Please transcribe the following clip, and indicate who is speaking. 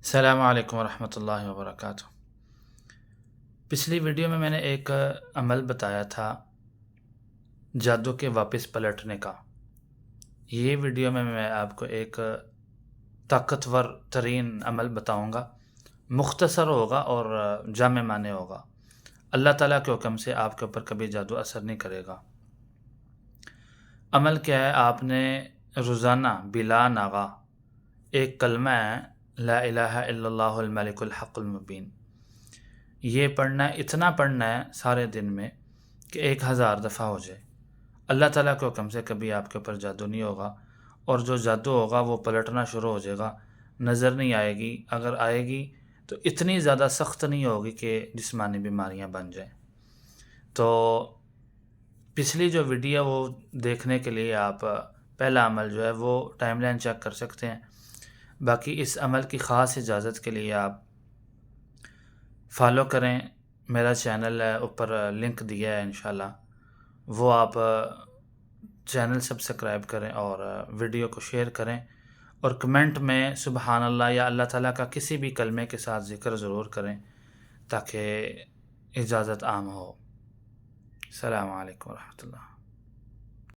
Speaker 1: السلام علیکم ورحمۃ اللہ وبرکاتہ۔ پچھلی ویڈیو میں نے ایک عمل بتایا تھا جادو کے واپس پلٹنے کا۔ یہ ویڈیو میں آپ کو ایک طاقتور ترین عمل بتاؤں گا، مختصر ہوگا اور جامع معنی ہوگا۔ اللہ تعالیٰ کے حکم سے آپ کے اوپر کبھی جادو اثر نہیں کرے گا۔ عمل کیا ہے؟ آپ نے روزانہ بلا ناغہ ایک کلمہ ہے، لا الہ الا اللہ الملک الحق المبین، یہ پڑھنا ہے، اتنا پڑھنا ہے سارے دن میں کہ 1000 دفعہ ہو جائے۔ اللہ تعالیٰ کے حکم سے کبھی آپ کے اوپر جادو نہیں ہوگا، اور جو جادو ہوگا وہ پلٹنا شروع ہو جائے گا، نظر نہیں آئے گی، اگر آئے گی تو اتنی زیادہ سخت نہیں ہوگی کہ جسمانی بیماریاں بن جائیں۔ تو پچھلی جو ویڈیو وہ دیکھنے کے لیے آپ پہلا عمل جو ہے وہ ٹائم لائن چیک کر سکتے ہیں۔ باقی اس عمل کی خاص اجازت کے لیے آپ فالو کریں، میرا چینل ہے اوپر لنک دیا ہے انشاءاللہ، وہ آپ چینل سبسکرائب کریں اور ویڈیو کو شیئر کریں، اور کمنٹ میں سبحان اللہ یا اللہ تعالیٰ کا کسی بھی کلمے کے ساتھ ذکر ضرور کریں تاکہ اجازت عام ہو۔ السلام علیکم ورحمۃ اللہ۔